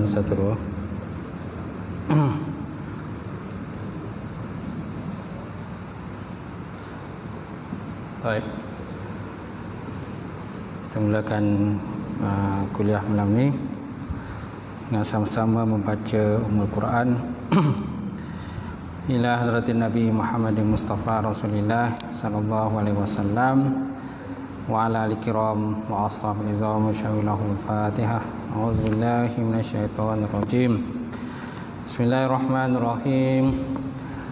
1 2. Baik. Kita mulakan kuliah malam ni dengan sama-sama membaca Ummul Quran ila hadratin Nabi Muhammad Mustafa Rasulullah sallallahu alaihi wasallam wa ala alihi kiram wa ashabil izam syawilahul Fatihah. A'udzubillahi minasyaitonir rajim. Bismillahirrahmanirrahim.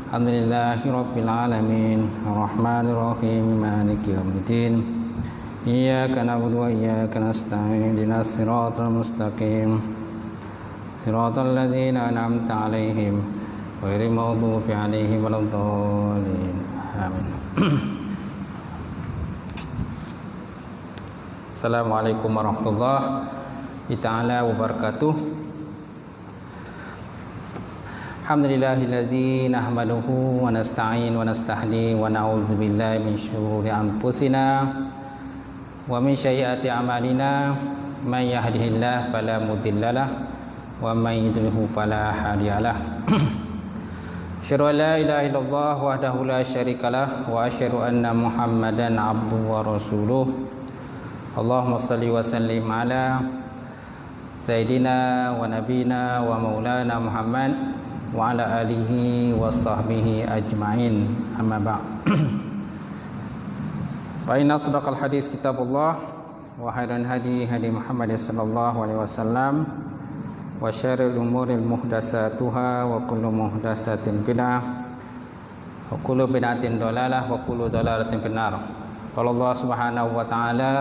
Alhamdulillahi rabbil alamin arrahmanir rahim maliki yaumiddin. Iyyaka na'budu wa iyyaka nasta'in ihdinas siratal mustaqim siratal ladzina an'amta 'alaihim ghairil maghdubi 'alaihim waladdallin. Amin. Assalamualaikum warahmatullahi taala wabarakatuh. Alhamdulillahillazi nahmaduhu wa nasta'in wa nastahdi wa na'udzu billahi min syururi anfusina wa min sayyiati a'malina. May yahdihillahu fala mudhillalah wa may yudlilhu fala hadiyalah. Asyhadu an la ilaha illallah wahdahu la syarikalah wa asyhadu anna Muhammadan abduhu wa rasuluh. Allahumma salli wa sallim ala sayyidina wa nabina wa maulana Muhammad wa ala alihi wa sahbihi ajma'in. Amma ba'd. Fa inna asdaqal hadis kitabullah wa khairal hadi hadi Muhammad sallallahu alaihi wasallam wa syarril umuri muhdatsatuha wa kullu muhdatsatin bid'ah wa kullu bid'atin dhalalah wa kullu dhalalatin finnar. Qala Allah subhanahu wa ta'ala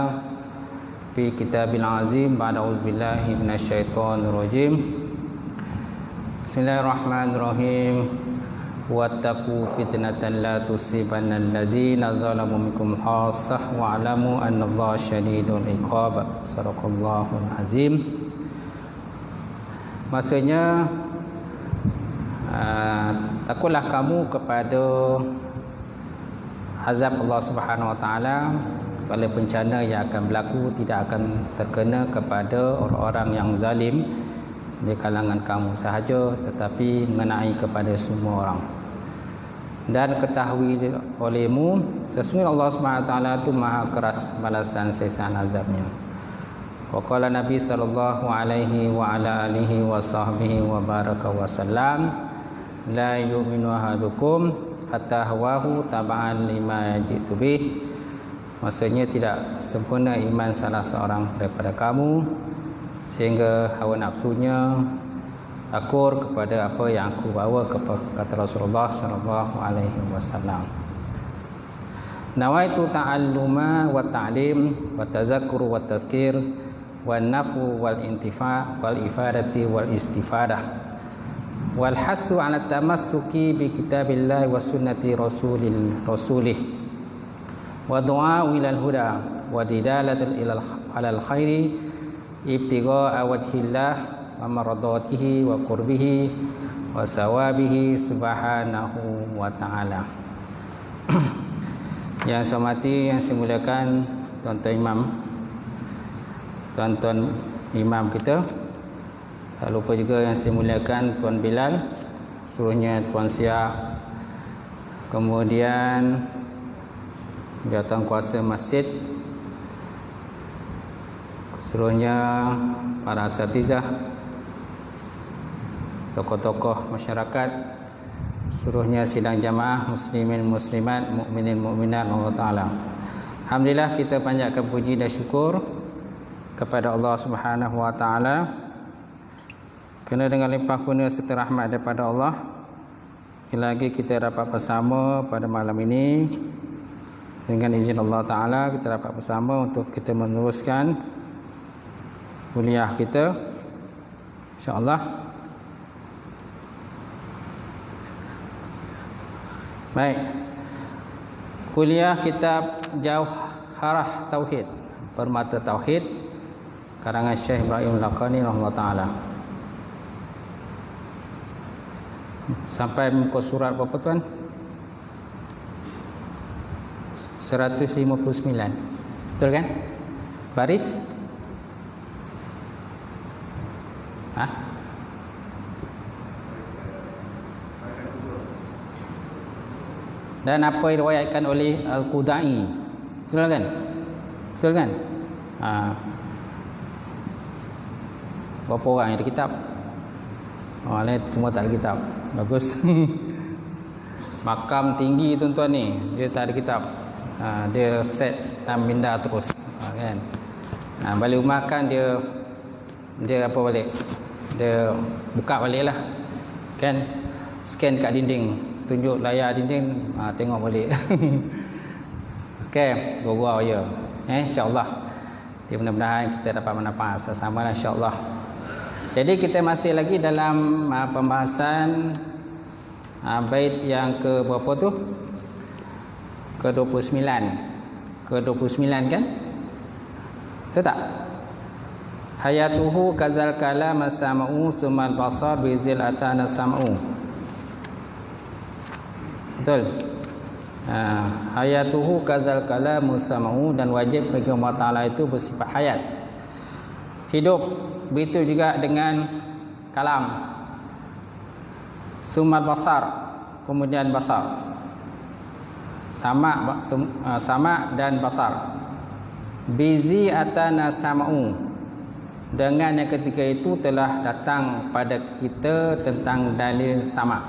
fi kitabil azim ba'da auzubillahi minasyaitonir rajim. Bismillahirrahmanirrahim. Wattaqu fitnatan la tusibanna allazina zalamu minkum khassah wa'lamu annallaha syadidul iqab. Shadaqallahul azim. Maksudnya takutlah kamu kepada azab Allah Subhanahu wa taala, pada bencana yang akan berlaku tidak akan terkena kepada orang-orang yang zalim di kalangan kamu sahaja, tetapi mengenai kepada semua orang. Dan ketahui olehmu, sesungguhnya Allah Subhanahu wa taala itu maha keras balasan siksaan azabnya. Wa qala Nabi sallallahu alaihi wa ala alihi wa sahbihi wa baraka wa sallam, la yu'minu ahadukum hatta hawahu taba'an lima jitu bih. Maksudnya tidak sempurna iman salah seorang daripada kamu sehingga hawa nafsunya akur kepada apa yang aku bawa, kata Rasulullah sallallahu alaihi wasallam. Nawaitu ta'alluma wa ta'lim wa tazakkur wa tazkir wa nafu wal intifa wal ifadati wal istifadah wal hasu ala tamassuki bi kitabillahi wa sunnati rasulih wa du'a ilal huda wa didalatul ilal khairi ibtigha'a wajhillah wa maradatihi wa qurbihi wa sawabihi subhanahu wa ta'ala. Yang saya hormati, yang saya muliakan tuan-tuan imam kita. Tak lupa juga yang saya muliakan Tuan Bilal, seluruhnya Tuan Siap, kemudian jawatan kuasa masjid, seluruhnya para asatizah, tokoh-tokoh masyarakat, seluruhnya sidang jamaah muslimin muslimat, mukminin mukminat Allah taala. Alhamdulillah, kita panjatkan puji dan syukur kepada Allah Subhanahu wa taala kerana dengan limpah kurnia serta rahmat daripada Allah, lagi kita dapat bersama pada malam ini. Dengan izin Allah taala kita dapat bersama untuk kita meneruskan kuliah kita, insya-Allah. Baik. Kuliah kitab Jauharah Tauhid, Permata Tauhid, karangan Syekh Ibrahim Laqani rahimahullah taala. Sampai muka surat berapa tuan? 159. Betul kan? Baris? dan apa yang diriwayatkan oleh Al-Qudai. Betul kan? Betul kan? Berapa orang yang ada kitab? Orang lain semua tak ada kitab. Bagus. Makam tinggi tuan-tuan ni, dia tak ada kitab. Dia set dan minda terus, kan? Balik rumah kan dia apa balik? Dia buka balik lah, kan? Scan kat dinding, tunjuk layar dinding, tengok balik. Okey, gurau je. InsyaAllah. Dia mudah-mudahan kita dapat manfaat sama-sama lah, insyaAllah. Jadi kita masih lagi dalam pembahasan bait yang ke berapa tu? Ke-29. Ke-29 kan? Betul tak? Hayatuhu kazal kalam sam'u sumal basar bizil atana sam'u. Betul. Hayatuhu kazal kalam sam'u, dan wajib bagi Allah Ta'ala itu bersifat hayat, hidup. Begitu juga dengan kalam. Sumal basar, kemudian basar. Sama dan basar. Bizi atana sam'u, dengan yang ketiga itu telah datang pada kita tentang dalil sama.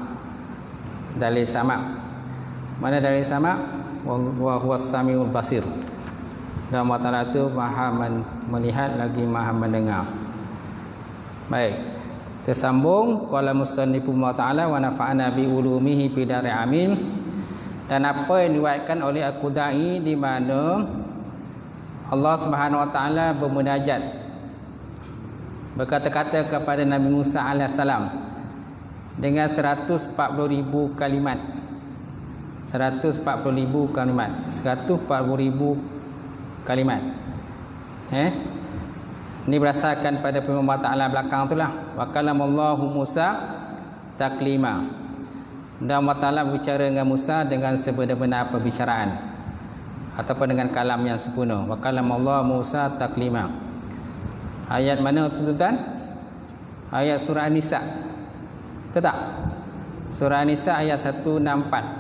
Dalil sama. Mana dalil sama? Wa huwas samiul basir. Dan Allah Ta'ala itu maha melihat lagi maha mendengar. Baik. Tersambung qala musannifu wa ta'ala wa nafa'ana bi ulumihi fi dari amin. Dan apa yang diriwayatkan oleh Al-Qudai, di mana Allah Subhanahu wa taala bermunajat, berkata-kata kepada Nabi Musa alaihissalam dengan 140,000 kalimat. 140,000 kalimat. 140,000 kalimat. Ini berdasarkan pada firman Allah Ta'ala belakang itulah. Wa kalamallahu Musa taklima. Dan Allah Ta'ala berbicara dengan Musa dengan sebenar-benar perbicaraan, ataupun dengan kalam yang sempurna. Wa kalamallahu Musa taklima. Ayat mana tuan-tuan? Ayat surah An-Nisa. Betul tak? Surah An-Nisa ayat 164.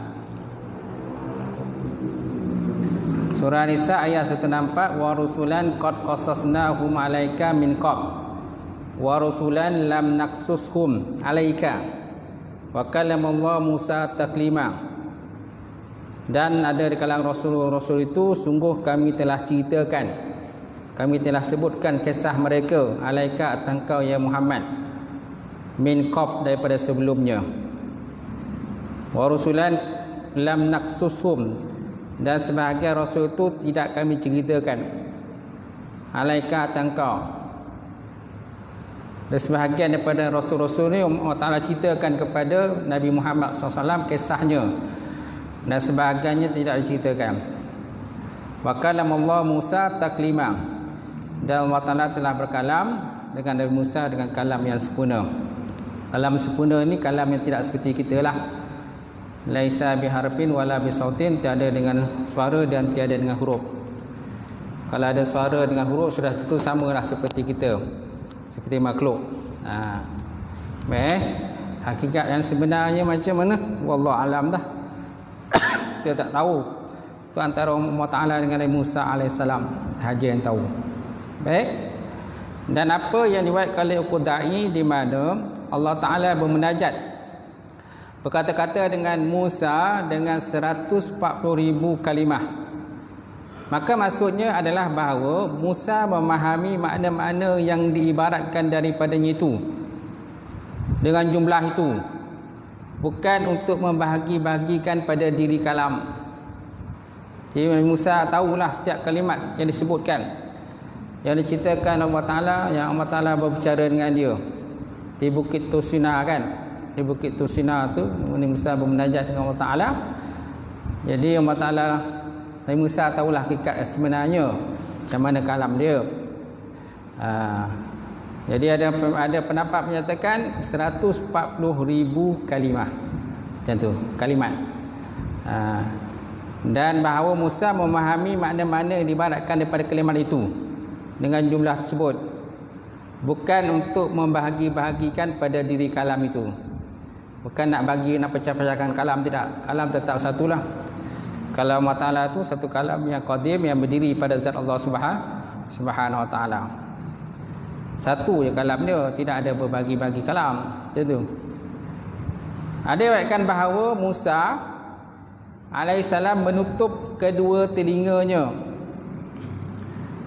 Surah An-Nisa ayat 164. Wa rusulan qad qasasnahum alaika min qab wa rusulan lam naqsushum alaika wa kalamallahu Musa taklima. Dan ada di kalangan rasul-rasul itu, sungguh kami telah ceritakan, kami telah sebutkan kisah mereka alaika atas engkau ya Muhammad, min qab daripada sebelumnya, wa rusulan lam naqsushum, dan sebahagian rasul itu tidak kami ceritakan alaika atas engkau. Dan sebahagian daripada rasul-rasul ni Allah Ta'ala ceritakan kepada Nabi Muhammad SAW kisahnya, dan sebahagiannya tidak diceritakan. Wa kalamallahu Musa taklima, dan Allah Ta'ala telah berkalam dengan Nabi Musa dengan kalam yang sempurna. Kalam sempurna ni kalam yang tidak seperti kita lah. Laisa biharfin wala bisautin, tiada dengan suara dan tiada dengan huruf. Kalau ada suara dengan huruf sudah tentu samalah seperti kita, seperti makhluk. Hakikat yang sebenarnya macam mana? Wallahu alam dah. Kita tak tahu. Itu antara Allah Ta'ala dengan Nabi Musa alaihissalam sahaja yang tahu. Baik. Dan apa yang diriwayatkan oleh Al-Qudai, di mana Allah Ta'ala bermunajat, berkata-kata dengan Musa dengan 140,000 kalimah. Maka maksudnya adalah bahawa Musa memahami makna-makna yang diibaratkan daripadanya itu dengan jumlah itu, bukan untuk membahagi-bahagikan pada diri kalam. Jadi Musa tahulah setiap kalimat yang disebutkan, yang diceritakan Allah Ta'ala, yang Allah Ta'ala berbicara dengan dia di Bukit Tursina kan. Di Bukit Tursina tu Musa bermunajat dengan Allah Ta'ala. Jadi Allah Ta'ala, Nabi Musa tahulah hakikat sebenarnya macam mana kalam dia. Jadi ada pendapat menyatakan 140,000 kalimah, macam tu kalimat. Dan bahawa Musa memahami makna-makna yang diibaratkan daripada kalimat itu dengan jumlah tersebut, bukan untuk membahagi-bahagikan pada diri kalam itu. Bukan nak bagi, nak pecah-pecahkan kalam, tidak. Kalam tetap satulah. Kalam Allah Ta'ala tu satu kalam yang qadim, yang berdiri pada zat Allah Subhanahu Wa Ta'ala. Satu je kalam dia, tidak ada berbagi-bagi kalam. Macam tu. Ada riwayatkan bahawa Musa alaihissalam menutup kedua telinganya.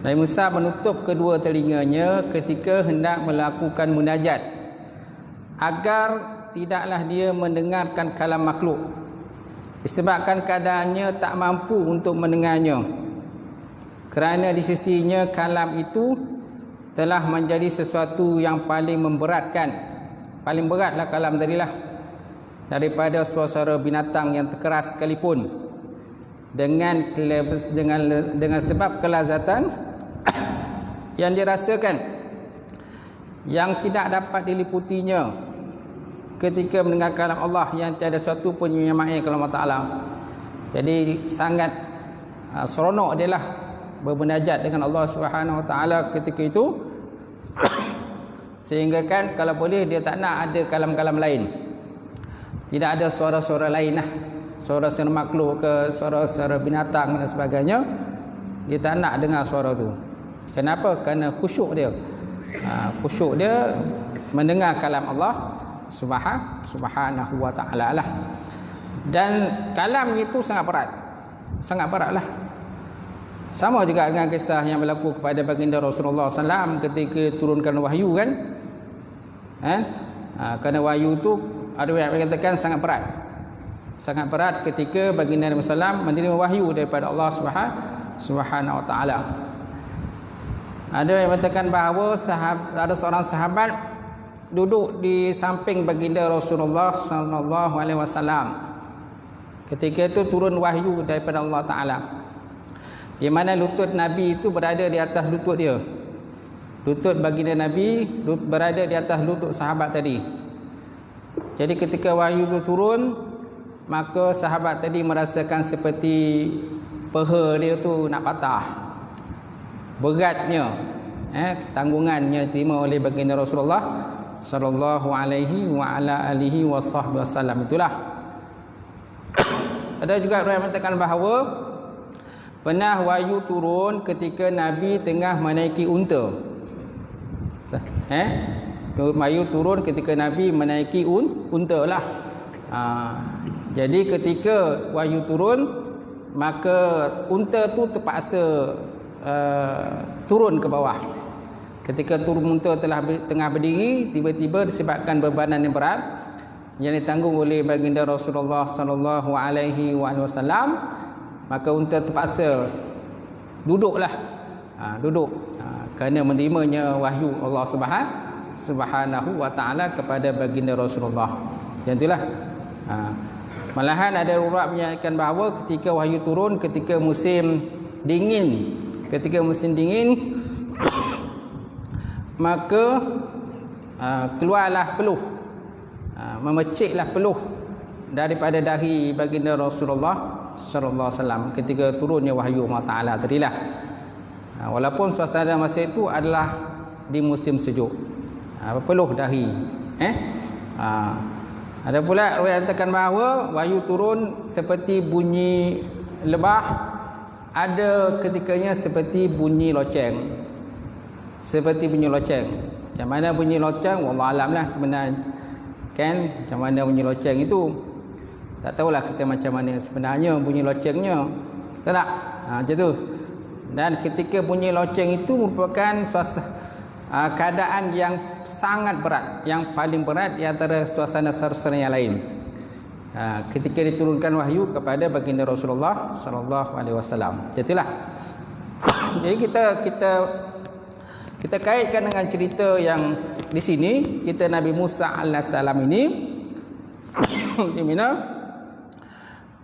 Nabi Musa menutup kedua telinganya ketika hendak melakukan munajat, agar tidaklah dia mendengarkan kalam makhluk, disebabkan keadaannya tak mampu untuk mendengarnya, kerana di sisinya kalam itu telah menjadi sesuatu yang paling memberatkan. Paling beratlah kalam tadilah, daripada suara binatang yang terkeras sekalipun, dengan sebab kelazatan yang dirasakan yang tidak dapat diliputinya ketika mendengar kalam Allah, yang tiada sesuatu pun yang menyamai kalam Allah Ta'ala. Jadi sangat seronok dia lah bermunajat dengan Allah Subhanahu Wa Ta'ala ketika itu, sehingga kan kalau boleh dia tak nak ada kalam-kalam lain, tidak ada suara-suara lain lah, suara-suara makhluk ke, suara-suara binatang dan sebagainya. Dia tak nak dengar suara tu. Kenapa? Kerana khusyuk dia, khusyuk dia mendengar kalam Allah Subhanahu Wa Ta'ala lah. Dan kalam itu sangat berat, sangat berat lah. Sama juga dengan kisah yang berlaku kepada baginda Rasulullah SAW ketika turunkan wahyu kan. Kerana wahyu tu ada yang mengatakan sangat berat. Sangat berat ketika baginda Nabi SAW menerima wahyu daripada Allah Subhanahu Wa Ta'ala. Ada yang mengatakan bahawa ada seorang sahabat duduk di samping baginda Rasulullah SAW ketika itu turun wahyu daripada Allah Ta'ala, di mana lutut Nabi itu berada di atas lutut dia. Lutut baginda Nabi berada di atas lutut sahabat tadi. Jadi ketika wahyu itu turun, maka sahabat tadi merasakan seperti peha dia tu nak patah. Beratnya tanggungannya diterima oleh baginda Rasulullah sallallahu alaihi wa ala alihi wasallam. Itulah. Ada juga yang mengatakan bahawa pernah wahyu turun ketika Nabi tengah menaiki unta. Wahyu turun ketika Nabi menaiki unta lah. Jadi ketika wahyu turun, maka unta tu terpaksa turun ke bawah. Ketika turun unta tengah berdiri, tiba-tiba disebabkan bebanan yang berat yang ditanggung oleh baginda Rasulullah sallallahu alaihi wasallam, maka unta terpaksa duduklah, kerana menerimanya wahyu Allah Subhanahu Wa Ta'ala kepada baginda Rasulullah. Yang itulah. Malahan ada riwayat menyatakan bahawa ketika wahyu turun ketika musim dingin, maka keluarlah peluh, memeciklah peluh daripada dahi baginda Rasulullah sallallahu alaihi wasallam ketika turunnya wahyu Allah Ta'ala tadilah. Walaupun suasana masa itu adalah di musim sejuk, peluh dahi. Ada pula riwayat katakan bahawa wahyu turun seperti bunyi lebah, ada ketikanya seperti bunyi loceng. Macam mana bunyi loceng, wallah alam lah sebenarnya kan, macam mana bunyi loceng itu tak tahulah kita macam mana sebenarnya bunyi locengnya, tak? Macam tu. Dan ketika bunyi loceng itu merupakan keadaan yang sangat berat, yang paling berat di antara suasana-suasana yang lain. Ketika diturunkan wahyu kepada baginda Rasulullah sallallahu alaihi wasallam. Itulah. Jadi kita kaitkan dengan cerita yang di sini, kita Nabi Musa alaihissalam ini di mana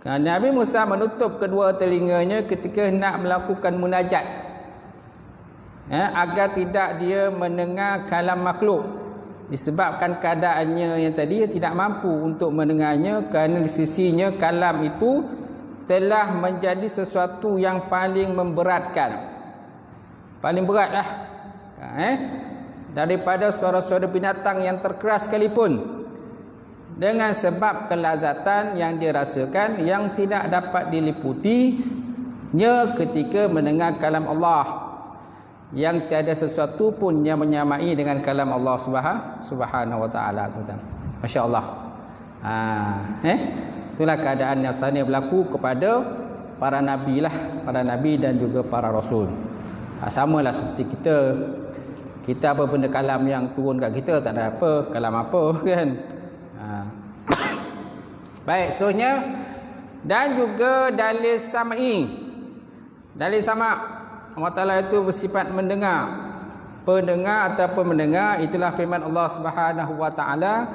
Nabi Musa menutup kedua telinganya ketika hendak melakukan munajat, agar tidak dia mendengar kalam makhluk, disebabkan keadaannya yang tadi tidak mampu untuk mendengarnya, kerana di sisinya kalam itu telah menjadi sesuatu yang paling memberatkan, paling beratlah daripada suara-suara binatang yang terkeras sekalipun, dengan sebab kelazatan yang dirasakan yang tidak dapat diliputinya ketika mendengar kalam Allah, yang tiada sesuatu pun yang menyamai dengan kalam Allah Subhanahu wa taala. Masya-Allah. Itulah keadaan yang sebenarnya berlaku kepada para nabi lah, para nabi dan juga para rasul. Samalah seperti kita apa benda kalam yang turun kat kita, tak ada apa, kalam apa kan. Baik, seterusnya, dan juga dalil sam'i. Dalil sama' Allah Ta'ala itu bersifat mendengar, pendengar ataupun mendengar. Itulah firman Allah Subhanahu wa taala,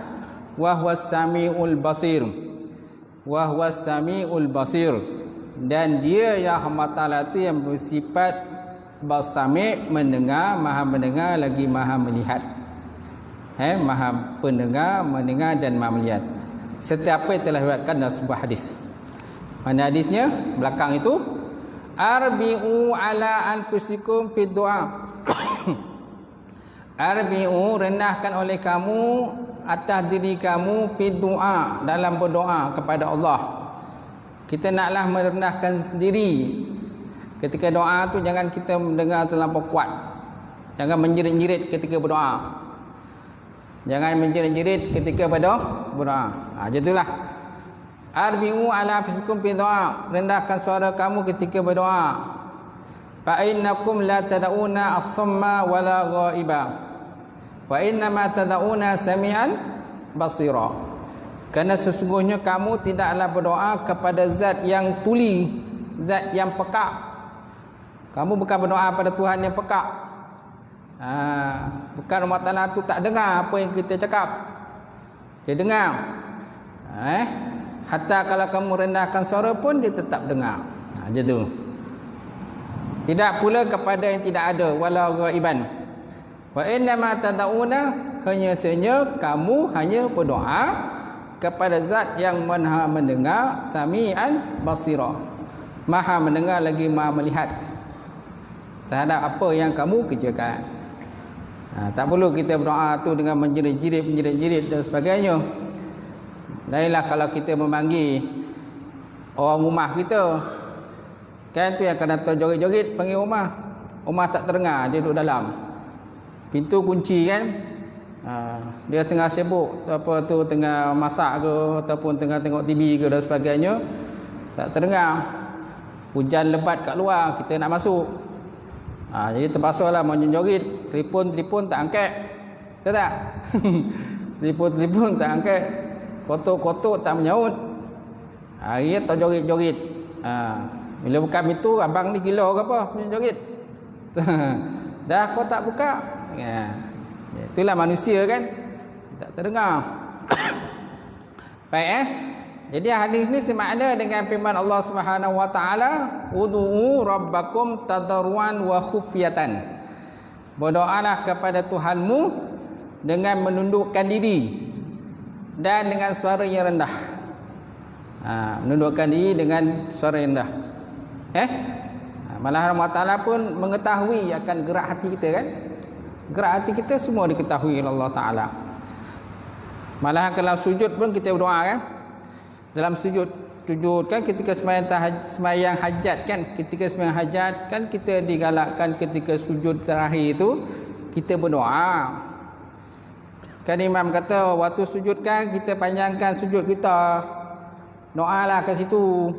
wa huwas samiul basir, wa huwas samiul basir, dan dia yang Allah Ta'ala itu yang bersifat basami', mendengar, maha mendengar lagi maha melihat. Maha pendengar, mendengar dan maha melihat. Setiap apa yang telah diriwayatkan dalam sebuah hadis. Mana hadisnya? Belakang itu, arbi'u ala anfusikum fid du'a. Arbi'u, rendahkan oleh kamu atas diri kamu fid du'a, dalam berdoa kepada Allah. Kita naklah merendahkan diri ketika doa tu. Jangan kita mendengar terlampau kuat, jangan menjerit-jerit ketika berdoa, jangan menjerit-jerit ketika berdoa. Jadilah arbi'u ala anfusikum fi du'a, rendahkan suara kamu ketika berdoa. Fa innakum la tad'una as-samma wala ghaiba, wa inna ma tad'una sami'an basira. Kerana sesungguhnya kamu tidaklah berdoa kepada zat yang tuli, zat yang peka. Kamu bukan berdoa pada Tuhan yang peka. Bukan Allah Ta'ala tu tak dengar apa yang kita cakap, dia dengar. Hatta kalau kamu rendahkan suara pun dia tetap dengar. Macam tu. Tidak pula kepada yang tidak ada, wala ghaiban. Wa inna ma tad'una, hanya saja kamu hanya berdoa kepada zat yang maha mendengar, sami'an basira, maha mendengar lagi maha melihat terhadap apa yang kamu kerjakan. Tak perlu kita berdoa tu dengan menjerit-jerit dan sebagainya. Lainlah kalau kita memanggil orang rumah kita, kan tu yang akan datang joget-joget panggil rumah. Rumah tak terdengar, dia duduk dalam, pintu kunci kan. Dia tengah sibuk apa tu, tengah masak ke ataupun tengah tengok TV ke dan sebagainya, tak terdengar. Hujan lebat kat luar, kita nak masuk. Jadi terpaksalah menjoget. Telefon tak angkat, tahu tak? Telefon tak angkat, kotok-kotok tak menyaut. Dia tak joget-joget. Bila buka pintu, abang ni gila ke apa joget? Dah kau tak buka. Itulah manusia kan, tak terdengar. Baik Jadi hadis ni semakna dengan firman Allah Subhanahu wa taala, ud'u rabbakum tadarruan wa khufyatan. Berdoalah kepada Tuhanmu dengan menundukkan diri dan dengan suara yang rendah. Menundukkan diri dengan suara yang rendah. Malahan Allah Ta'ala pun mengetahui akan gerak hati kita kan. Gerak hati kita semua diketahui oleh Allah Ta'ala. Malahan kalau sujud pun kita berdoa kan. Dalam sujud kan ketika sembahyang hajat kan, ketika sembahyang hajat kan kita digalakkan ketika sujud terakhir itu kita berdoa. Kan imam kata waktu sujud kan kita panjangkan sujud kita. Doalah kat situ.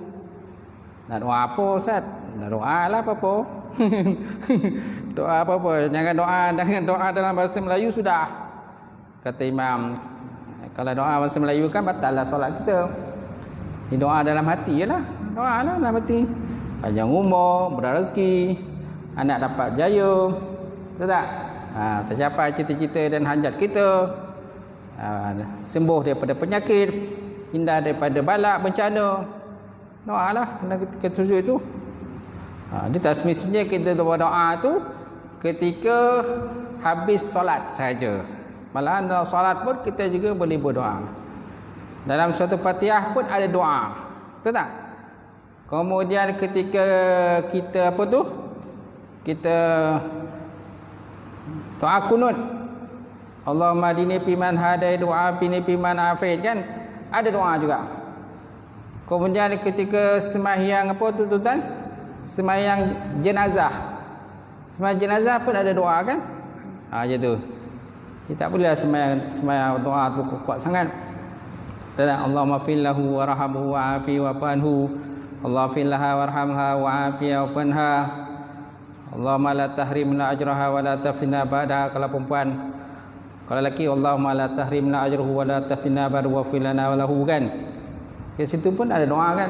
Nak doa apa Ustaz? Nak doa lah apa-apa. Doa apa-apa. Jangan doa dalam bahasa Melayu sudah. Kata imam, kalau doa bahasa Melayu kan batal lah solat kita. Ini doa dalam hati je lah. Doa lah dalam hati. Panjang umur, berat rezeki, anak dapat berjaya, betul tak? Tercapai cita-cita dan hajat kita, sembuh daripada penyakit, hindar daripada balak, bencana. Doa lah ketika sujud itu. Dia tak semestinya kita berdoa tu ketika habis solat saja. Malahan dalam solat pun kita juga boleh berdoa. Dalam suatu Fatihah pun ada doa. Betul tak? Kemudian ketika kita apa tu? Kita doa kunut. Allahumma dini fiman hadai, doa fini fiman afid kan? ada doa juga. Kemudian ketika sembahyang apa tu tuan? Sembahyang jenazah. Sembahyang jenazah pun ada doa kan? Macam tu. Kita tak boleh sembahyang doa tu kuat sangat. Allahumma fillahu warhamhu wa'afi wa'fanhu. Allahumma fillaha warhamha wa'afi wa'fanha. Allahumma la tahrimna ajraha wa la tafina ba'da. Kalau perempuan, kalau lelaki Allahumma la tahrimna ajruhu wa la tafina ba'da wa filana wa lahu kan. Di situ pun ada doa kan.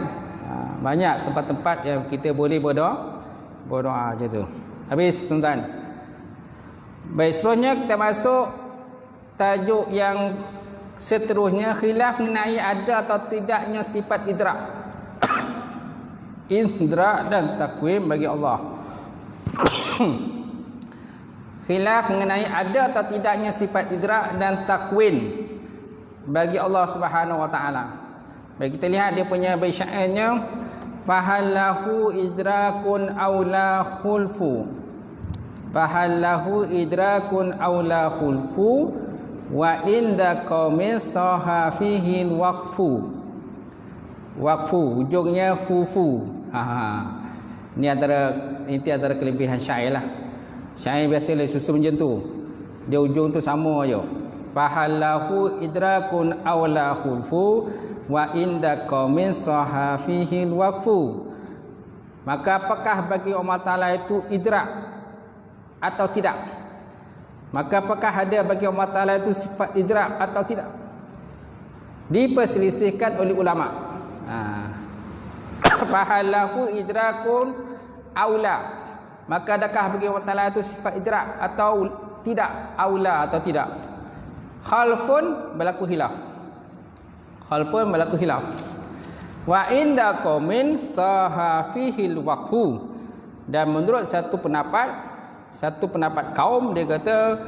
Banyak tempat-tempat yang kita boleh berdoa je tu. Habis tuan-tuan. Baik, seterusnya kita masuk tajuk yang seterusnya, khilaf mengenai ada atau tidaknya sifat idrak. Idrak dan takwim bagi Allah. Khilaf mengenai ada atau tidaknya sifat idrak dan takwin bagi Allah Subhanahu wa taala. Baik, kita lihat dia punya bait syairnya, fahallahu idrakun aula khulfu. Fahallahu idrakun aula khulfu wa inda qaumin sahafihi waqfu. Waqfu ujungnya fufu. Ini antara kelebihan syair lah. Syair biasa dia susun macam tu. Dia ujung tu sama aja. Fahallahu idrakun aula khulfu wa inda qaumin sahafihi waqfu. Maka apakah bagi Allah Taala itu idrak atau tidak? Maka apakah ada bagi Allah Ta'ala itu sifat idrak atau tidak? Diperselisihkan oleh ulama. Fahallahu idrakun aula. Maka adakah bagi Allah Ta'ala itu sifat idrak atau tidak? Aula atau tidak? Khalfun berlaku khilaf. Khalfun berlaku khilaf. Wa inda qaumin sahafihil waqfu. Dan menurut satu pendapat kaum, dia kata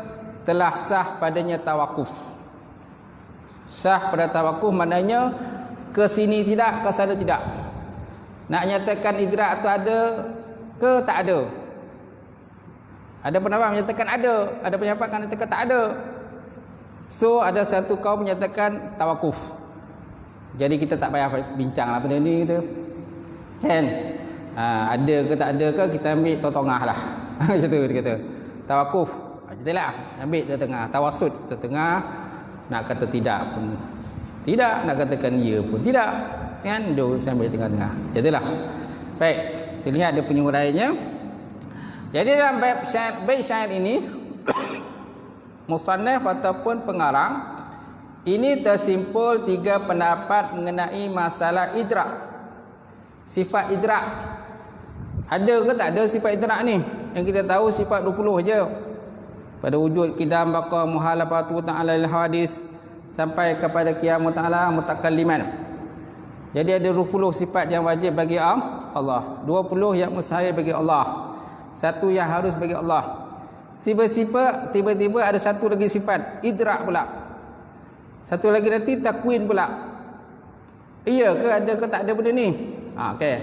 telah sah padanya tawakuf. Sah pada tawakuf maknanya ke sini tidak, ke sana tidak. Nak nyatakan idrak tu ada ke tak ada. Ada pendapat menyatakan ada pendapat yang menyatakan tak ada. So ada satu kaum menyatakan tawakuf. Jadi kita tak payah bincang lah benda ni tu. Kan? Ada ke tak ada ke, kita ambil tengah lah. Macam tu dia kata. Tawakuf. Jadilah ambil tengah. Tawasud tengah. Nak kata tidak pun tidak, nak katakan ya pun tidak. Kan? Dia sambil tengah-tengah. Jadilah. Baik. Kita lihat dia punya uraiannya. Jadi dalam bait syair ini musannaf ataupun pengarang ini tersimpul 3 pendapat mengenai masalah idrak. Sifat idrak. Ada ke tak ada sifat idrak ni? Yang kita tahu sifat 20 je. Pada wujud qidam baqa muhalafatu ta'ala al hadis sampai kepada qiyamut ta'ala mutakalliman. Jadi ada 20 sifat yang wajib bagi Allah, 20 yang mustahil bagi Allah, 1 yang harus bagi Allah. Sifat tiba-tiba ada 1 lagi sifat idrak pula. 1 lagi nanti takwin pula. Iya ke, ada ke tak ada benda ni? Okey.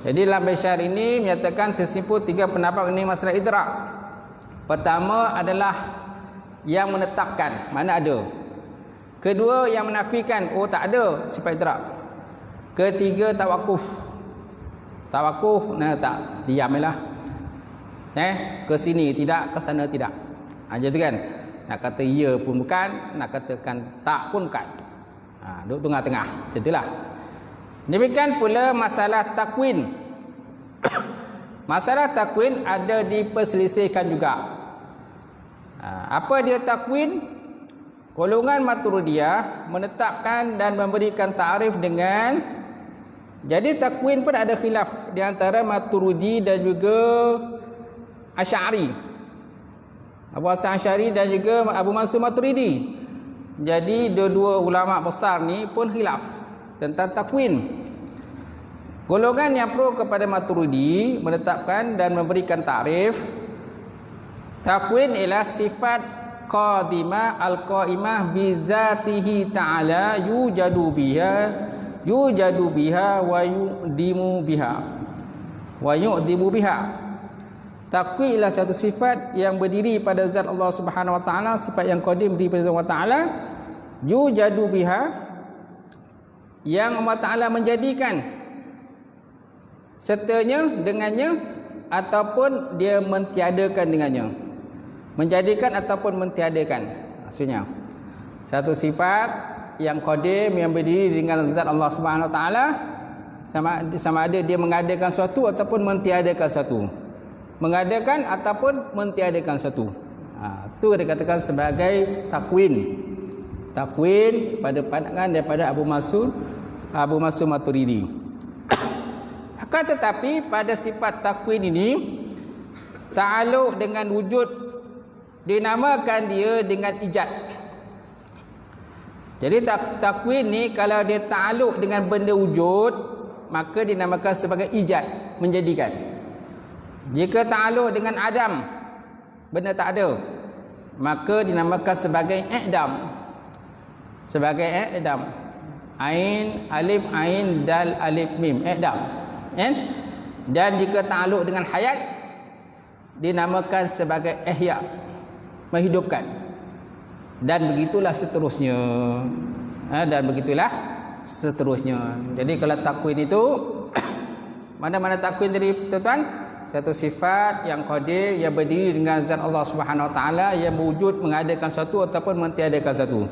Jadi dalam bait syair ini menyatakan tersimpul 3 pendapat mengenai masalah idrak. Pertama adalah yang menetapkan, mana ada. Kedua yang menafikan, tak ada sifat idrak. Ketiga tawakuf. Tawakuf, tak, diamlah. Ke sini tidak, ke sana tidak. Jadi kan, nak kata ya pun bukan, nak katakan tak pun bukan. Duduk tengah-tengah. Macam itulah. Demikian pula masalah takwin. Masalah takwin ada diperselisihkan juga. Apa dia takwin? Golongan Maturidiyah menetapkan dan memberikan ta'rif dengan, jadi takwin pun ada khilaf di antara Maturidi dan juga Asy'ari. Abu Hasan Asy'ari dan juga Abu Mansur Maturidi. Jadi dua-dua ulama besar ni pun khilaf tentang takwin. Golongan yang pro kepada Maturidi menetapkan dan memberikan takrif takwin ialah sifat qadimah al-qaimah bi zatihi ta'ala yujadu biha wa yu'dimu biha. Takwin ialah satu sifat yang berdiri pada zat Allah Subhanahu wa taala, sifat yang qadim berdiri pada Allah Taala, yujadu biha, yang Allah Ta'ala menjadikan sertanya dengannya ataupun dia mentiadakan dengannya. Menjadikan ataupun mentiadakan, maksudnya satu sifat yang qadim, yang berdiri dengan zat Allah Subhanahu Wa Ta'ala, sama ada dia mengadakan sesuatu ataupun mentiadakan sesuatu. Mengadakan ataupun mentiadakan sesuatu. Itu dikatakan sebagai takwin. Takwin pada pandangan daripada Abu Mansur Maturidi. Akan tetapi pada sifat takwin ini, ta'aluk dengan wujud, dinamakan dia dengan ijad. Jadi takwin ni kalau dia ta'aluk dengan benda wujud, maka dinamakan sebagai ijad, menjadikan. Jika ta'aluk dengan adam, benda tak ada, maka dinamakan sebagai i'dam. Sebagai i'dam. Ain, alif, ain, dal, alif, mim, i'dam. Dan jika ta'aluk dengan hayat, dinamakan sebagai ihya, menghidupkan. Dan begitulah seterusnya. Dan begitulah seterusnya. Jadi kalau takwin itu mana-mana takwin tadi tuan-tuan, satu sifat yang qadir, yang berdiri dengan zat Allah Subhanahu Wa Taala, yang berwujud mengadakan satu ataupun mentiadakan satu.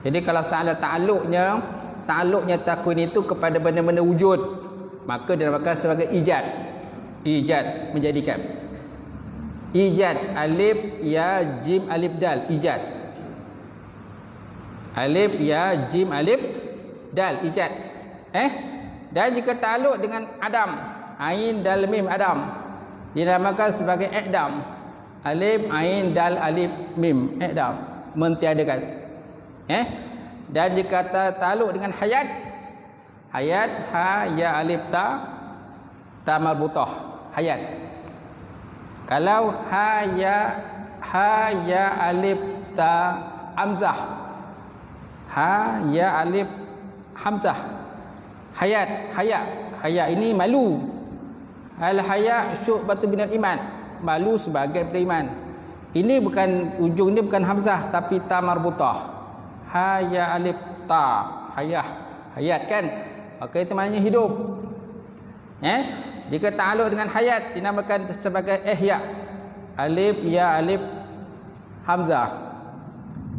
Jadi kalau salah ta'aluknya takwin itu kepada benda-benda wujud, maka dinamakan sebagai ijad. Ijad, menjadikan. Ijad, alif ya jim alif dal, ijad. Alif ya jim alif dal, ijad. Dan jika ta'aluk dengan adam, ain dal mim, adam, dinamakan sebagai i'dam. Alif ain dal alif mim, i'dam, mentiadakan. Dan jika ta'aluk dengan hayat, hayat ha ya alif ta marbutah, hayat. Kalau ha ya alif ta hamzah, ha ya alif hamzah, hayat ini malu. Al haya syu'batun minal iman, malu sebagai beriman. Ini bukan, ujung ni bukan hamzah tapi ta marbutah. Ha ya alif ta, hayat kan, maka itu maknanya hidup. Jika ta'aluk dengan hayat, dinamakan sebagai ihya. Alif ya alif hamzah,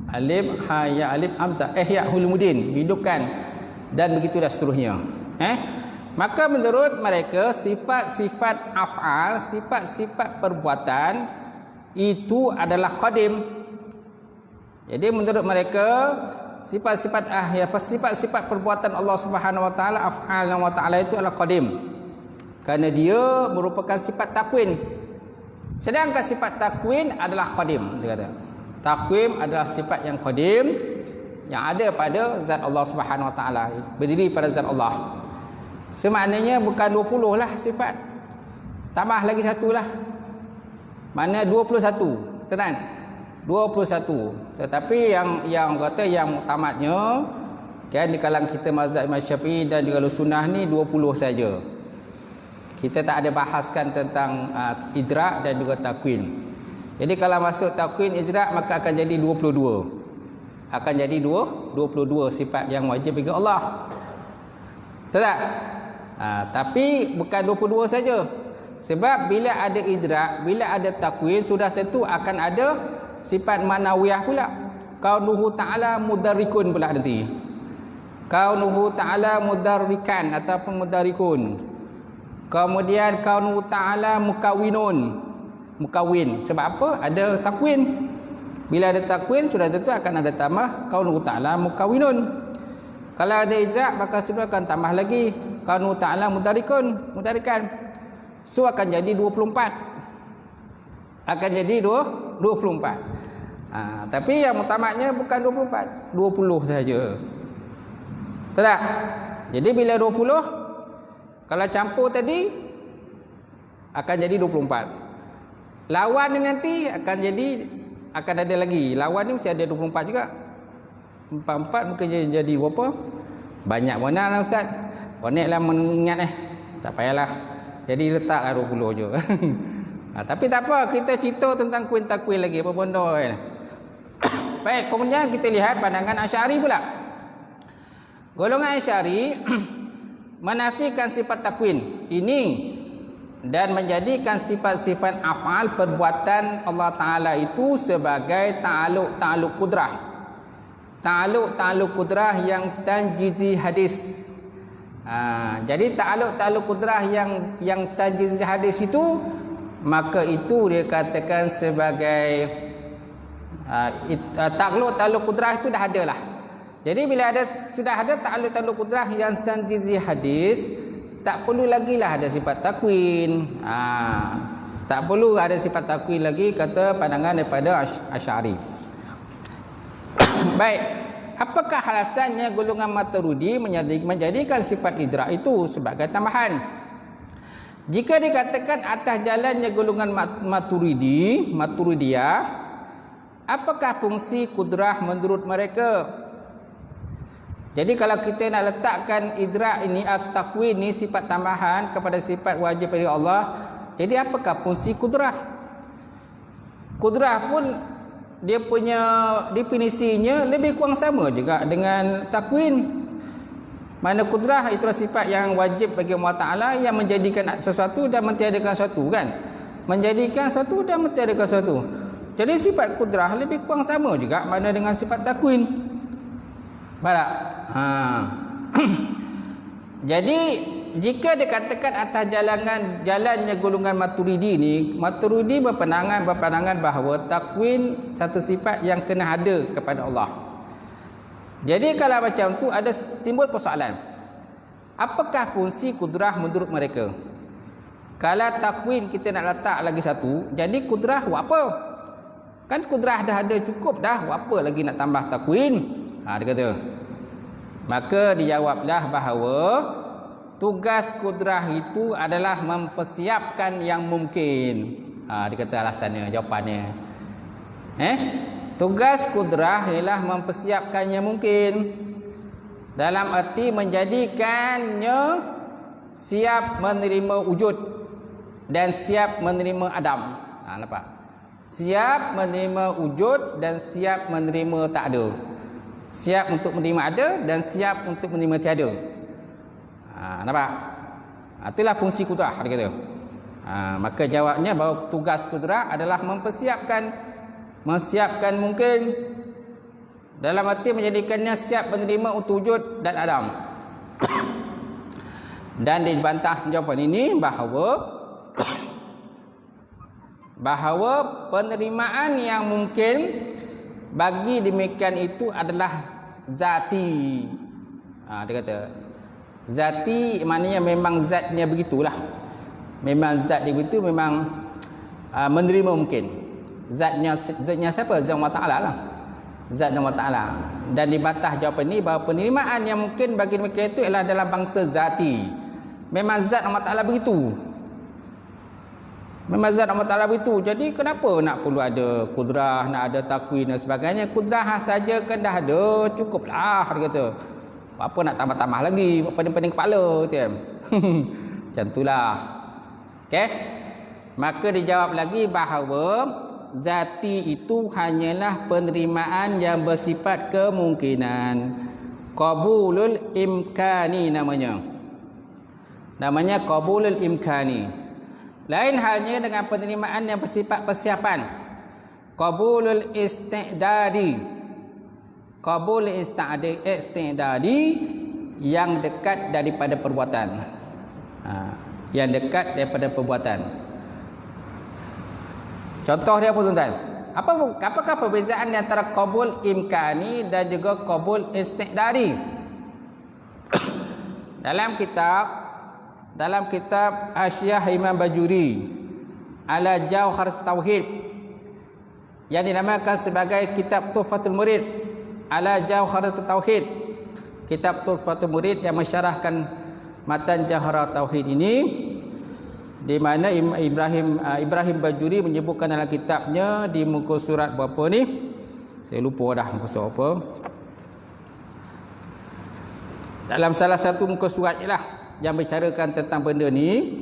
alif ha ya alif hamzah, ihya hulumuddin, hidupkan. Dan begitulah seterusnya. Maka menurut mereka, sifat-sifat af'al, sifat-sifat perbuatan itu adalah qadim. Jadi menurut mereka, sifat-sifat perbuatan Allah Subhanahu Wa Taala, af'al Allah Taala itu adalah qadim. Kerana dia merupakan sifat takwin. Sedangkan sifat takwin adalah qadim, dia kata. Takwin adalah sifat yang qadim, yang ada pada zat Allah Subhanahu Wa Taala, berdiri pada zat Allah. Semaknanya bukan 20 lah sifat, tambah lagi satu lah, mana 21, kan? 21. Tetapi yang kata yang tamatnya kan di kalangan kita mazhab Imam Syafi'i dan juga sunnah ni 20 saja. Kita tak ada bahaskan tentang idrak dan juga takwin. Jadi kalau masuk takwin idrak, maka akan jadi 22. Akan jadi 22 sifat yang wajib bagi Allah. Tak? Tapi bukan 22 saja. Sebab bila ada idrak, bila ada takwin, sudah tentu akan ada sifat ma'nawiyah pula. Kaunuhu ta'ala mudarrikun pula nanti. Kaunuhu ta'ala mudarrikan ataupun mudarrikun. Kemudian kaunuhu ta'ala mukawinun. Mukawin. Sebab apa? Ada takwin. Bila ada takwin, sudah tentu akan ada tambah kaunuhu ta'ala mukawinun. Kalau ada idrak, maka sudah akan tambah lagi kaunuhu ta'ala mudarrikan. So akan jadi 24. Akan jadi 24. Tapi yang utamaknya bukan 24, 20 saja. Tak? Jadi bila 20, kalau campur tadi akan jadi 24. Lawan ni nanti akan ada lagi. Lawan ni mesti ada 24 juga. 44 mungkin jadi berapa? Banyak mana lah Ustaz. Koneklah mengingat tak payahlah. Jadi letaklah 20 je. Tapi tak apa, kita cerita tentang kuin takwil lagi, apa benda kan. Baik, kemudian kita lihat pandangan Asy'ari pula. Golongan Asy'ari menafikan sifat takwin ini dan menjadikan sifat-sifat af'al perbuatan Allah Ta'ala itu sebagai ta'aluk kudrah. Ta'aluk kudrah yang tanjizi hadis. Jadi ta'aluk kudrah yang tanjizi hadis itu, maka itu dia katakan sebagai ta'aluk kudrah itu dah ada lah. Jadi bila sudah ada ta'aluk kudrah yang tanjizi hadis, tak perlu lagi lah ada sifat takwin. Tak perlu ada sifat takwin lagi, kata pandangan daripada Asy'ari. Baik, apakah alasannya golongan Maturidi menjadikan sifat idrak itu sebagai tambahan? Jika dikatakan atas jalannya golongan Maturidiyah, apakah fungsi kudrah menurut mereka? Jadi kalau kita nak letakkan idrak ini, takwin ni sifat tambahan kepada sifat wajib dari Allah, jadi apakah fungsi kudrah? Kudrah pun dia punya definisinya lebih kurang sama juga dengan takwin. Mana kudrah itulah sifat yang wajib bagi Allah Ta'ala yang menjadikan sesuatu dan mentiadakan sesuatu, kan? Menjadikan sesuatu dan mentiadakan sesuatu. Jadi sifat kudrah lebih kurang sama juga mana dengan sifat takwin. Faham tak? Jadi jika dikatakan atas jalannya golongan Maturidi ni, Maturidi berpandangan bahawa takwin satu sifat yang kena ada kepada Allah. Jadi kalau macam tu ada timbul persoalan. Apakah fungsi kudrah menurut mereka? Kalau takwin kita nak letak lagi satu, jadi kudrah buat apa? Kan kudrah dah ada cukup dah, buat apa lagi nak tambah takwin? Dia kata. Maka dijawablah bahawa tugas kudrah itu adalah mempersiapkan yang mungkin. Dia kata alasannya, jawapannya. Tugas kudrah ialah mempersiapkan yang mungkin. Dalam arti menjadikannya siap menerima wujud dan siap menerima adam. Nampak? Siap menerima wujud dan siap menerima tak ada. Siap untuk menerima ada dan siap untuk menerima tiada. Nampak? Itulah fungsi kudrah, dia kata. Maka jawabnya bahawa tugas kudrah adalah mempersiapkan mungkin, dalam arti menjadikannya siap menerima untuk wujud dan adam. Dan dibantah jawapan ini bahawa penerimaan yang mungkin bagi demikian itu adalah zati. Dia kata zati maknanya memang zatnya begitulah. Memang zat dia begitu, memang menerima mungkin. Zatnya siapa? Zat Allah Ta'ala lah. Zat Allah Ta'ala. Dan dibantah jawapan ini bahawa penerimaan yang mungkin bagi demikian itu ialah dalam bangsa zati. Memang zat Allah Ta'ala begitu. Memang zat Allah Ta'ala begitu. Jadi kenapa nak perlu ada kudrah, nak ada takwin dan sebagainya? Kudrah saja kan dah ada, cukuplah, dia kata. Apa nak tambah-tambah lagi, pening-pening kepala, kan? Macam itulah. Okey? Maka dijawab lagi bahawa zati itu hanyalah penerimaan yang bersifat kemungkinan. Qabulul imkani namanya. Namanya qabulul imkani. Lain halnya dengan penerimaan yang bersifat persiapan. Qabulul isti'dadi. Qabul isti'dadi yang dekat daripada perbuatan. Yang dekat daripada perbuatan. Contoh dia apa, tuan-tuan? Apakah perbezaan antara qabul imkani dan juga qabul isti'dadi? Dalam kitab Asyiah Imam Bajuri ala Jauhar Tauhid yang dinamakan sebagai kitab Tuhfatul Murid ala Jauhar Tauhid, kitab Tuhfatul Murid yang mensyarahkan matan Jauhar Tauhid ini, di mana Ibrahim Bajuri menyebutkan dalam kitabnya di muka surat berapa ni, saya lupa dah muka surat apa, dalam salah satu muka surat ialah yang bicarakan tentang benda ni,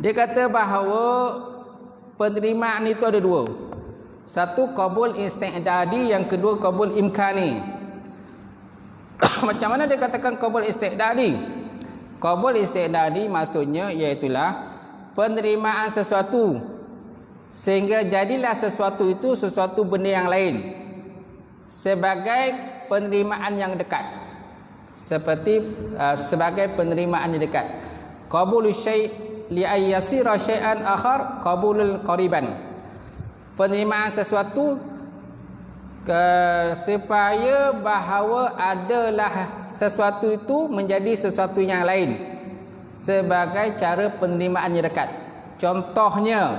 dia kata bahawa penerimaan itu ada dua. Satu qabul isti'dadi, yang kedua qabul imkani. Macam mana dia katakan qabul isti'dadi? Qabul isti'dadi maksudnya iaitulah penerimaan sesuatu sehingga jadilah sesuatu itu sesuatu benda yang lain sebagai penerimaan yang dekat. Seperti sebagai penerimaan yang dekat. Qabulu syai' li ay yasira syai'an akhar qabulul qariban. Penerimaan sesuatu supaya bahawa adalah sesuatu itu menjadi sesuatu yang lain sebagai cara penerimaan yang dekat. Contohnya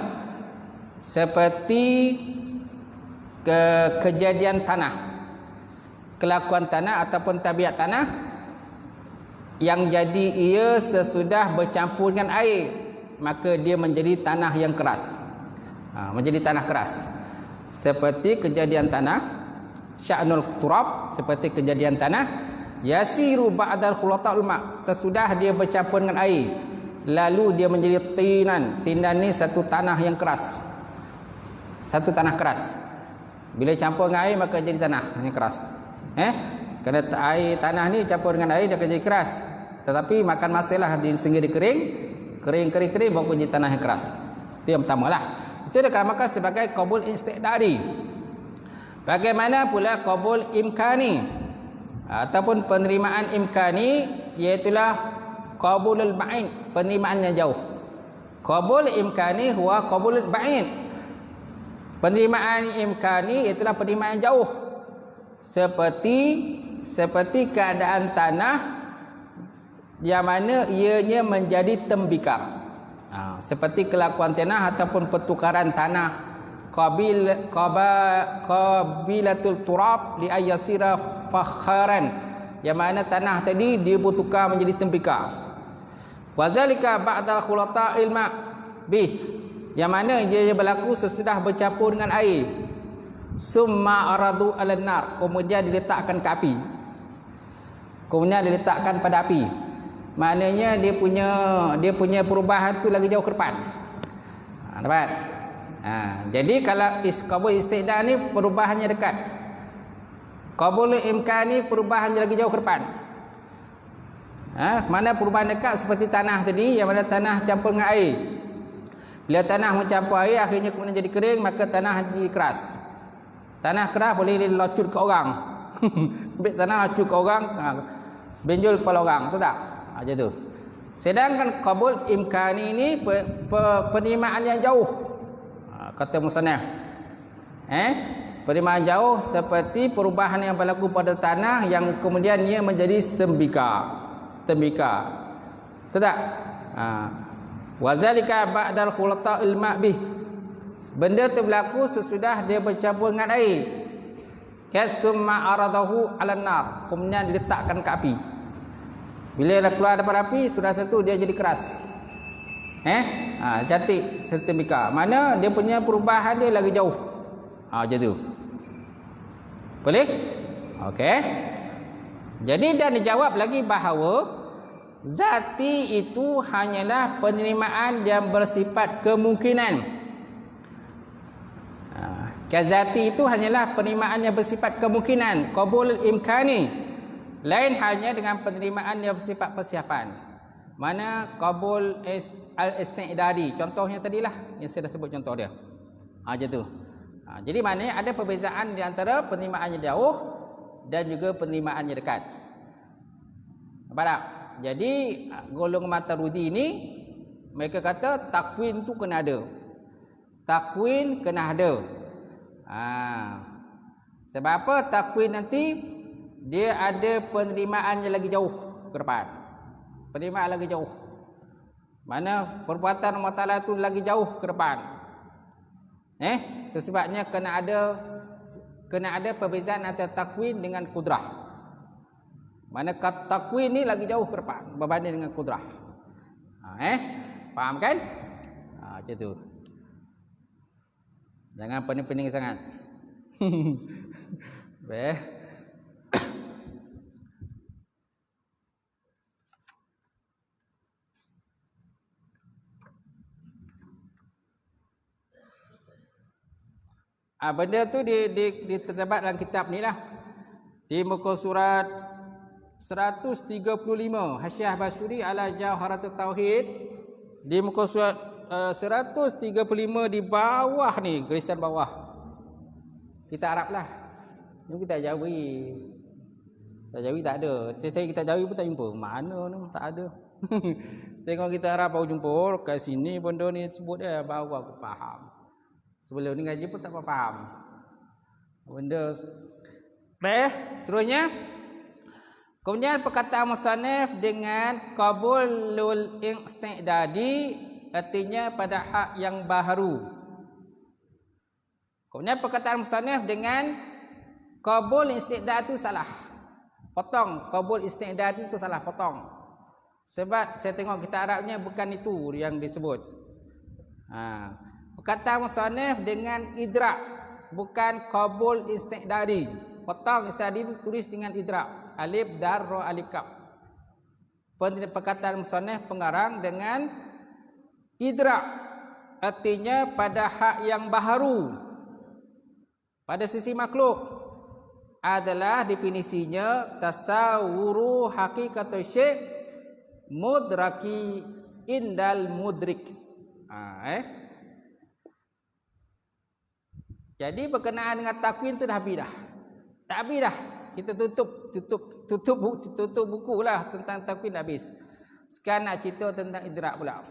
seperti kejadian tanah, kelakuan tanah ataupun tabiat tanah yang jadi ia sesudah bercampur dengan air, maka dia menjadi tanah yang keras. Menjadi tanah keras. Seperti kejadian tanah, sya'nul turab, seperti kejadian tanah, yasiru ba'dal khulatul ma, sesudah dia bercampur dengan air, lalu dia menjadi tinan. Tinan ni satu tanah yang keras. Satu tanah keras. Bila campur dengan air maka jadi tanah yang keras. Kerana air tanah ni campur dengan air dia akan jadi keras. Tetapi makan masalah sehingga dia kering baru jadi tanah yang keras. Itu yang pertama lah. Itu dikatakan sebagai qabul isti'dadi. Bagaimana pula qabul imkani ataupun penerimaan imkani, iaitulah qabulul ba'id, penerimaan yang jauh. Qabul imkani huwa qabulul ba'id. Penerimaan imkani iaitulah penerimaan yang jauh. Seperti keadaan tanah yang mana ianya menjadi tembikar. Seperti kelakuan tanah ataupun pertukaran tanah, qabilatul turab li ayyasira fakharan, yang mana tanah tadi dia bertukar menjadi tembikar. Wazalika ba'dal khulata'il ma' bih, yang mana dia berlaku sesudah bercampur dengan air. Summa aradu 'alan nar, kemudian diletakkan ke api. Kemudian diletakkan pada api. Maknanya dia punya perubahan tu lagi jauh ke depan. Dapat? Jadi kalau qabul isti'dah ni perubahannya dekat. Qabul imkan ni perubahannya lagi jauh ke depan. Mana perubahan dekat seperti tanah tadi, yang mana tanah campur dengan air. Bila tanah mencampur air akhirnya kemudian jadi kering, maka tanah jadi keras. Tanah keras boleh dilocut ke orang. Ambil tanah locut ke orang, benjol kepala orang, betul tak? Macam tu. Sedangkan qabul imkani ini penerimaan yang jauh. Kata musannaf. Penerimaan jauh seperti perubahan yang berlaku pada tanah yang kemudian ia menjadi tembikar. Betul tak? Wazalika ba'dal khulata'il ma' bih. Benda tu berlaku sesudah dia bercampur dengan air. Kasumma aradahu 'alan nar, kemudian diletakkan ke api. Bila dah keluar daripada api, sudah tentu dia jadi keras. Cantik tembikar. Mana dia punya perubahan dia lagi jauh. Macam tu. Boleh? Okey. Jadi dan dijawab lagi bahawa zati itu hanyalah penerimaan yang bersifat kemungkinan. Zati itu hanyalah penerimaan yang bersifat kemungkinan, qabul imkani. Lain hanya dengan penerimaan yang bersifat persiapan. Mana qabul al-isti'dadi, contohnya tadilah yang saya dah sebut contoh dia. Macam tu. Jadi maknanya ada perbezaan di antara penerimaan yang jauh dan juga penerimaan yang dekat. Nampak tak? Jadi golongan Maturidi ini mereka kata takwin tu kena ada. Takwin kena ada. Sebab apa? Takwin nanti dia ada penerimaan yang lagi jauh ke depan. Penerimaan lagi jauh. Mana perbuatan Allah Ta'ala tu lagi jauh ke depan. Itu sebabnya kena ada perbezaan antara takwin dengan kudrah. Mana takwin ni lagi jauh ke depan berbanding dengan kudrah. Faham kan? Macam tu. Jangan pening-pening sangat. Baik. Benda tu terdapat dalam kitab ni lah. Di muka surat 135 Hasyiah Basuri ala Jawharatul Tauhid di muka surat 135 di bawah ni, garisan bawah. Kita Arab lah. Ini kita Jawi. Kita Jawi tak ada. Saya kita Jawi pun tak jumpa. Mana ni? Tak ada. Tengok kita Arab baru jumpa. Kat sini benda ni sebut dia, baru aku faham. Sebelum ni ngaji pun tak faham. Benda. Baik, seterusnya. Kemudian perkataan musannif dengan qabulul isti'dadi, artinya pada hak yang baharu. Kemudian perkataan musannif dengan qabul isti'dad itu salah. Potong. Qabul isti'dad itu salah, potong. Sebab saya tengok kita Arabnya bukan itu yang disebut. Perkataan musannif dengan idrak, bukan qabul isti'dadi. Potong isti'dadi itu tulis dengan idrak. Alif dar ra alif kaf. Perkataan musannif pengarang dengan idrak, artinya pada hak yang baharu. Pada sisi makhluk adalah definisinya tasawuru hakikatul syai' mudraki indal mudrik. Jadi berkenaan dengan takwin tu dah habis dah. Tak habis dah. Kita tutup buku lah tentang takwin habis. Sekarang nak cerita tentang idrak pula.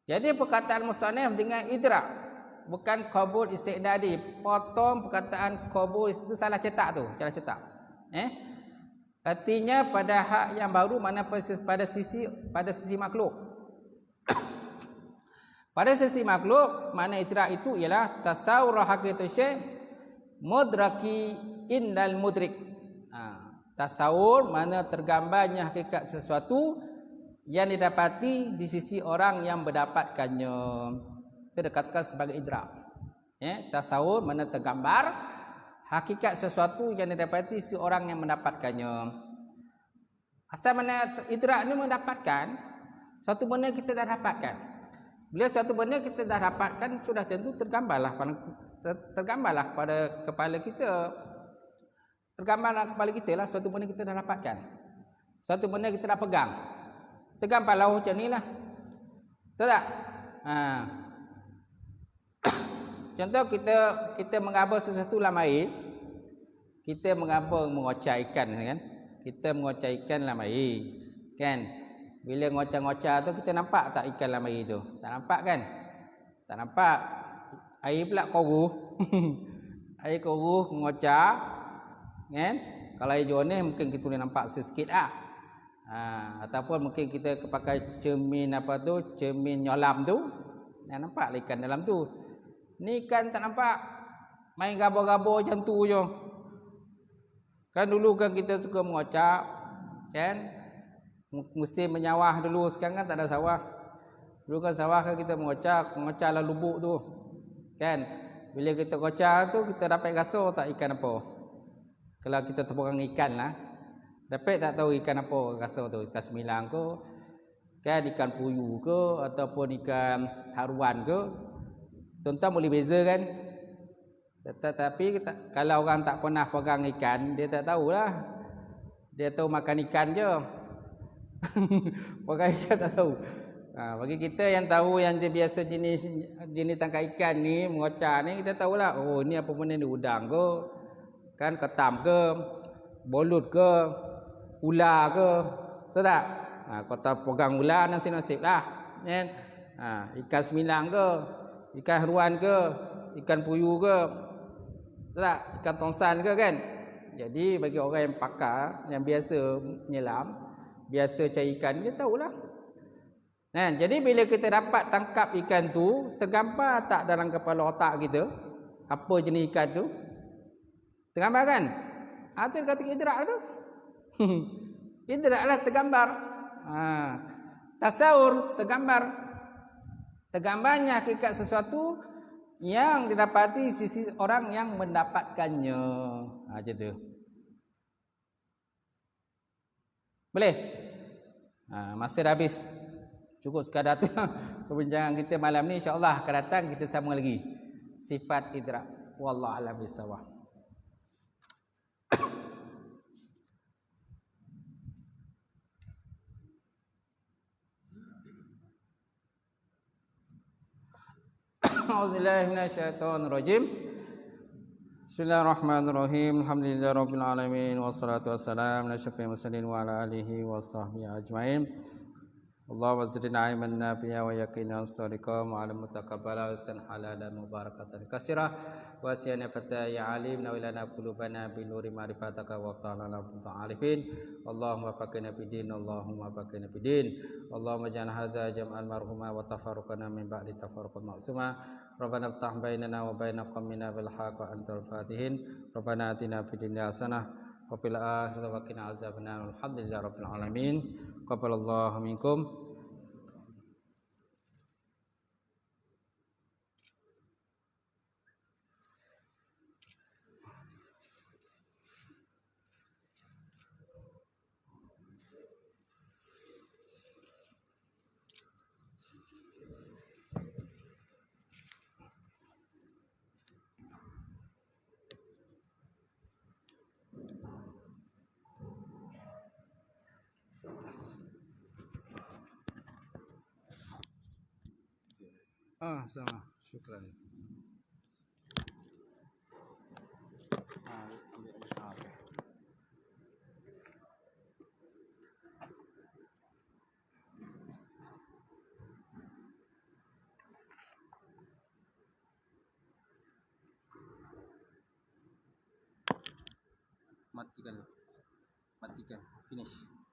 Jadi perkataan musannif dengan idrak, bukan qabul isti'dadi. Potong perkataan qabul itu salah cetak tu, salah cetak. Artinya pada hak yang baru, mana pada sisi makhluk. Pada sisi makhluk, mana idrak itu ialah tasawwur hakikatul syai' mudraki indal mudrik. Tasawur mana tergambarnya hakikat sesuatu yang didapati di sisi orang yang mendapatkannya. Itu dikatakan sebagai idrak. Tasawur mana tergambar hakikat sesuatu yang didapati si orang yang mendapatkannya. Asal mana idrak ni mendapatkan satu benda kita dah dapatkan. Bila satu benda kita dah dapatkan, sudah tentu tergambarlah pada kepala kita. Tergambarlah kepala kita lah suatu benda kita dah dapatkan. Suatu benda kita dah pegang. Tergambarlah macam ni lah. Tahu tak? Contoh kita mengaba sesuatu dalam air. Kita mengocah ikan kan? Kita mengocah ikan dalam air. Kan? Bila ngocah-ngocah tu kita nampak tak ikan dalam air tu? Tak nampak kan? Tak nampak. Air pula koruh. Air koruh mengocah. Kan? Kalau air jernih mungkin kita boleh nampak sikit lah. Ataupun mungkin kita pakai cermin cermin nyolam tu, nampak lah ikan dalam tu. Ni ikan tak nampak, main gabor-gabor macam tu je. Kan dulu kan kita suka mengocak, kan? Musim menyawah dulu, sekarang kan tak ada sawah. Dulu kan sawah kan kita mengocak lah lubuk tu. Kan? Bila kita kocak tu kita dapat rasa tak ikan apa. Kalau kita terperang ikan lah, dapat tak tahu ikan apa rasa tu? Ikan semilang ke, kan ikan puyuh ke, ataupun ikan haruan ke. Tuan-tuan boleh beza kan? Tetapi kalau orang tak pernah pegang ikan, dia tak tahulah. Dia tahu makan ikan je. Pegang ikan tak tahu. Bagi kita yang tahu yang biasa jenis tangkap ikan ni, mengocah ni, kita tahulah. Oh, ni apa benda ni, udang ke? Kan ketam ke, bolut ke, ular ke, tahu tak? Kau tak pegang ular nasib-nasib lah. Kan? Ikan semilang ke, ikan haruan ke, ikan puyuh ke, tahu tak? Ikan tongsan ke kan? Jadi bagi orang yang pakar, yang biasa menyelam, biasa cari ikan, dia tahulah. Jadi bila kita dapat tangkap ikan tu, tergambar tak dalam kepala otak kita apa jenis ikan tu? Tergambar kan? Itu kata idrak tu. Idrak lah tergambar. Tasawur tergambar. Tergambarnya hakikat sesuatu yang didapati sisi orang yang mendapatkannya. Macam tu. Boleh? Masa dah habis. Cukup sekadar tu perbincangan kita malam ni. InsyaAllah akan datang kita sambung lagi. Sifat idrak. Wallahu a'lam bishawab. A'udzubillahi minasyaitonirrajim. Bismillahirrahmanirrahim. Alhamdulillahirabbil alamin wassalatu wassalamu ala asyrofil mursalin wa ala alihi washabbihi ajmain. Allahumma zidna ilman nafi'a wa yaqinan sadiqan wa 'ilman mutaqabbala wa rizqan halalan mubarakatan katsira wa siyana fata ya alim nawilana qulubana bi nuri ma'rifataka wa ta'ala ta'alifin. Allahumma faqina fid Allahumma faqina fid Allahumma ja'al hadza jam'al marhuma wa tafarruqana min ba'di tafarruqan ma'suma. Rabbana iftah bainana wa baina qaumina bil haqq wa antal fatihin. Rabbana atina fid dunya hasanah wa fil akhirati wa qina azabannar. Alhamdulillahirabbil alamin. Qabalallahu minkum. Sama. Syukran. Matikan. Finish.